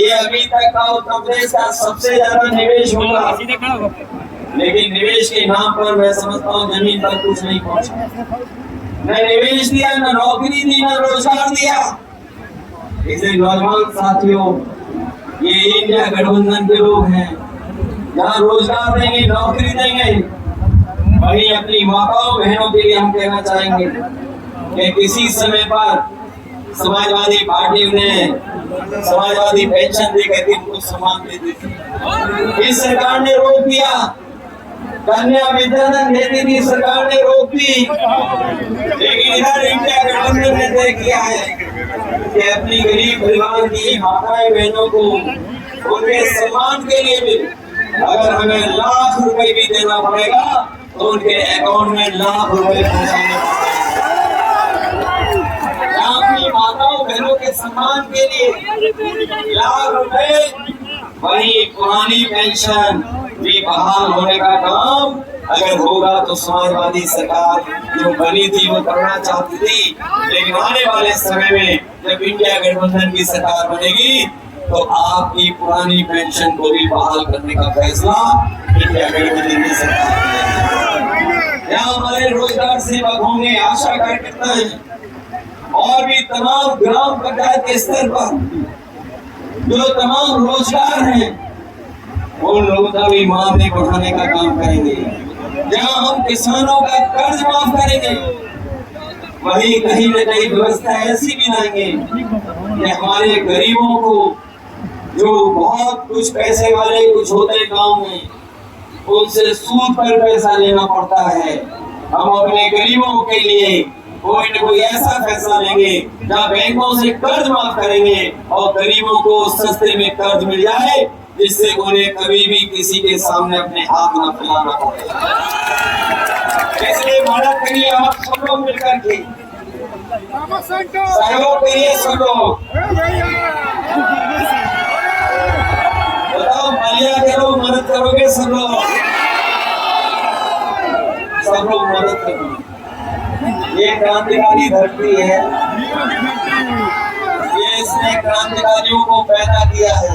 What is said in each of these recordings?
ये अभी तक का उत्तर प्रदेश का सबसे ज्यादा निवेश होगा, लेकिन निवेश के नाम पर मैं समझता हूँ जमीन पर कुछ नहीं पहुंचा। न निवेश दिया, न नौकरी दी, न रोजगार दिया। इसलिए नौजवान साथियों, ये इंडिया गठबंधन के लोग हैं, जहाँ रोजगार देंगे, नौकरी देंगे। वही अपनी माताओं बहनों के लिए हम कहना चाहेंगे कि किसी समय पर समाजवादी पार्टी ने समाजवादी पेंशन देकर के उनको सम्मान देती थी। इस सरकार ने रोक दिया। कन्या विद्याधन देती थी, सरकार ने रोक दी। लेकिन इधर इंडिया गठबंधन ने तय किया है कि अपनी गरीब परिवार की माताएं बहनों को उनके सम्मान के लिए भी अगर हमें ₹1,00,000 भी देना पड़ेगा तो उनके अकाउंट में ₹1,00,000 पहुंचाने पड़ेंगे। अपनी माताओं बहनों के सम्मान के लिए ₹1,00,000, वही पुरानी पेंशन भी बहाल होने का काम अगर होगा तो समाजवादी सरकार जो बनी थी वो करना चाहती थी। लेकिन आने वाले समय में जब इंडिया गठबंधन की सरकार बनेगी तो आपकी पुरानी पेंशन को भी बहाल करने का फैसला इंडिया गठबंधन की सरकार करेगी। यहाँ हमारे रोजगार सेवक होंगे, आशा कार्यकर्ता हैं, और भी तमाम ग्राम पंचायत के स्तर पर जो तमाम रोजगार हैं उन लोगों का भी मामले को उठाने का काम करेंगे। जहां हम किसानों का कर्ज माफ करेंगे, वही कहीं न कहीं व्यवस्था ऐसी भी लाएंगे कि हमारे गरीबों को, जो बहुत कुछ पैसे वाले कुछ होते गांव में, उनसे सूद पर पैसा लेना पड़ता है। हम अपने गरीबों के लिए कोई न कोई ऐसा फैसला लेंगे जहाँ बैंकों से कर्ज माफ करेंगे और गरीबों को सस्ते में कर्ज मिल जाए, जिससे उन्हें कभी भी किसी के सामने अपने हाथ न फैलाना पड़े। इसलिए मदद करिए आप सब लोग मिलकर के, सहयोग करिए सब लोग। बताओ बलिया के लोग मदद करोगे? सब लोग मदद करोगे। ये क्रांतिकारी धरती है, ये इसने क्रांतिकारियों को पैदा किया है,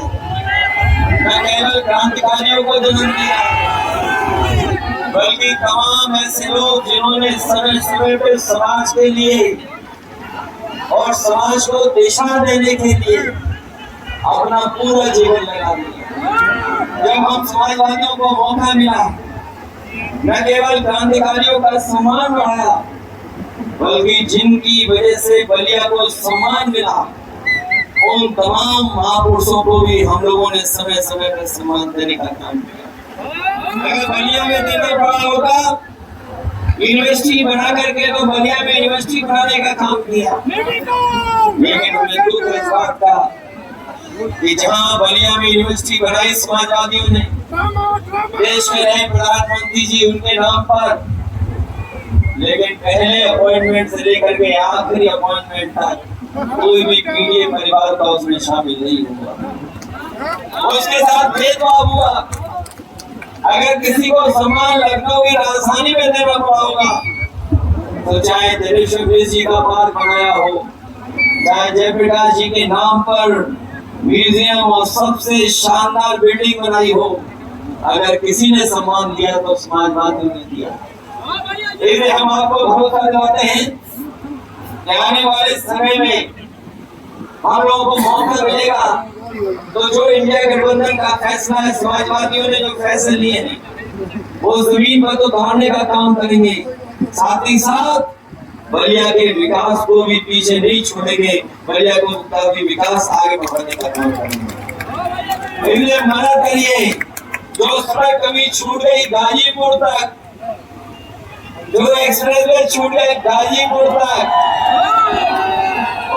न केवल क्रांतिकारियों को जन्म दिया बल्कि तमाम ऐसे लोग जिन्होंने समय समय पे समाज के लिए और समाज को दिशा देने के लिए अपना पूरा जीवन लगा दिया। जब हम समाजवादियों को मौका मिला, न केवल क्रांतिकारियों का सम्मान बढ़ाया, बल्कि जिनकी वजह से बलिया को सम्मान मिला, उन तमाम महापुरुषों को भी हम लोगों ने समय समय पर सम्मान देने का काम किया। अगर बलिया में देना पड़ा होगा यूनिवर्सिटी बना करके, तो बलिया में यूनिवर्सिटी बनाने का काम किया। लेकिन उन्हें दुख इस बात का कि जहाँ बलिया में यूनिवर्सिटी बनाई समाजवादियों ने, देश में रहे प्रधानमंत्री जी उनके नाम पर, लेकिन पहले अपॉइंटमेंट से लेकर के आखिरी अपॉइंटमेंट तक कोई भी पीड़ित परिवार का उसमें शामिल नहीं हुआ। उसके साथ भेदभाव हुआ। अगर किसी को सम्मान लखनऊ की राजधानी में देना पड़ा होगा, तो चाहे दिनेश जी का पार्क बनाया हो, चाहे जयप्रकाश जी के नाम पर म्यूजियम और सबसे शानदार बिल्डिंग बनाई हो, अगर किसी ने सम्मान दिया तो समाजवादियों ने दिया। इसलिए हम आपको भरोसा दिलाते हैं कि आने वाले समय में हम लोगों को मौका मिलेगा तो जो इंडिया गठबंधन का फैसला है, समाजवादियों ने जो फैसले लिए हैं, वो जमीन पर तो उतारने का काम करेंगे। साथ ही साथ बलिया के विकास को भी पीछे नहीं छोड़ेंगे, बलिया को भी विकास आगे बढ़ाने का काम करेंगे। इसलिए मदद करिए। जो सड़क कभी छूट गई गाजीपुर तक, जो एक्सप्रेसवे छूट गए गाजीपुर तक,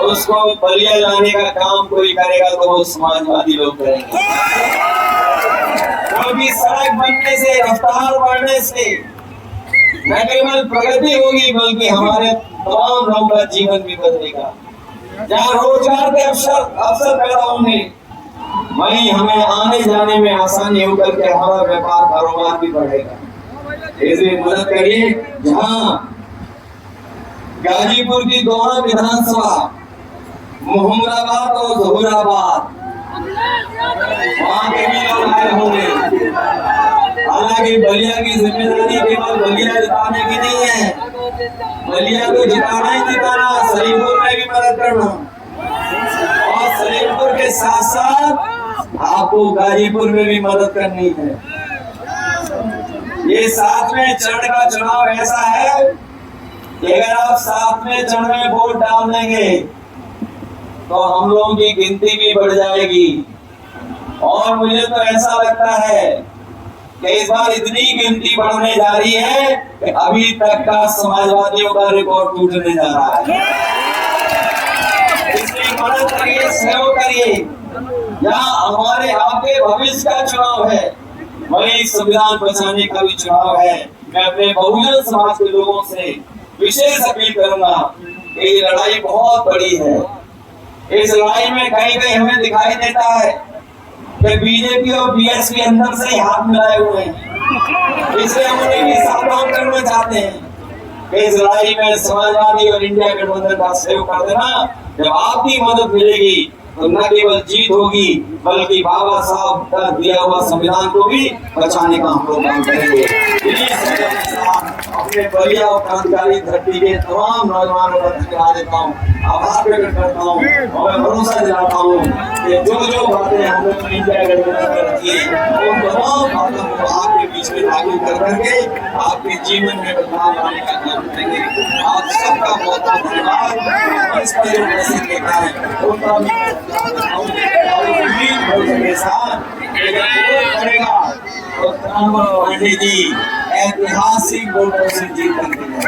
उसको बलिया लाने का काम कोई करेगा तो वो समाजवादी लोग करेंगे। क्योंकि सड़क बनने से, रफ्तार बढ़ने से न केवल प्रगति होगी बल्कि हमारे तमाम लोगों का जीवन भी बदलेगा। जहाँ रोजगार के अवसर पैदा होंगे, वहीं हमें आने जाने में आसानी होकर के हमारा व्यापार कारोबार भी बढ़ेगा। इसलिए मदद करिए। जहाँ गाजीपुर की दोनों विधानसभा, मोहम्मदाबाद और जहूराबाद, भाई बलिया की जिम्मेदारी केवल बलिया जिताने की नहीं है, बलिया को जिताना ही जिताना, सलीमपुर में भी मदद करना और सलीमपुर के साथ साथ आपको गाजीपुर में भी मदद करनी है। ये 7वें चरण का चुनाव ऐसा है कि अगर आप 7वें चरण में वोट डाल देंगे तो हम लोगों की गिनती भी बढ़ जाएगी। और मुझे तो ऐसा लगता है कि इस बार इतनी गिनती बढ़ने जा रही है कि अभी तक का समाजवादियों का रिकॉर्ड टूटने जा रहा है। इसलिए मदद करिए, सहयोग करिए। यहाँ हमारे आपके भविष्य का चुनाव है, वही संविधान बचाने का भी चुनाव है। मैं अपने बहुजन समाज के लोगों से विशेष अपील करूंगा कि ये लड़ाई बहुत बड़ी है। इस लड़ाई में कहीं कहीं हमें दिखाई देता है कि बीजेपी और बीएसपी अंदर से हाथ मिलाए हुए हैं, इसलिए हम उन्हें भी सावधान करना चाहते हैं। इस लड़ाई में समाजवादी और इंडिया गठबंधन का सहयोग कर देना। जब आपकी मदद मिलेगी तो न केवल जीत होगी बल्कि बाबा साहब का दिया हुआ संविधान को भी बचाने का हम लोग काम करेंगे। अपने बलिया और क्रांतिकारी धरती के तमाम नौजवानों का धन्यवाद देता हूँ, आभार प्रकट करता हूँ और भरोसा दिलाता हूँ कि जो जो बातें हम लोग इंडिया गठबंधन में रखी है उन तमाम बातों को आपके बीच में लागू कर करके आपके जीवन में बदलाव लाने का काम करेंगे। आप सबका बहुत बहुत धन्यवाद। इसका जो मैसेज देता है उनका के साथ करेगा तो पांडे जी ऐतिहासिक वोटों से जीत करते हैं।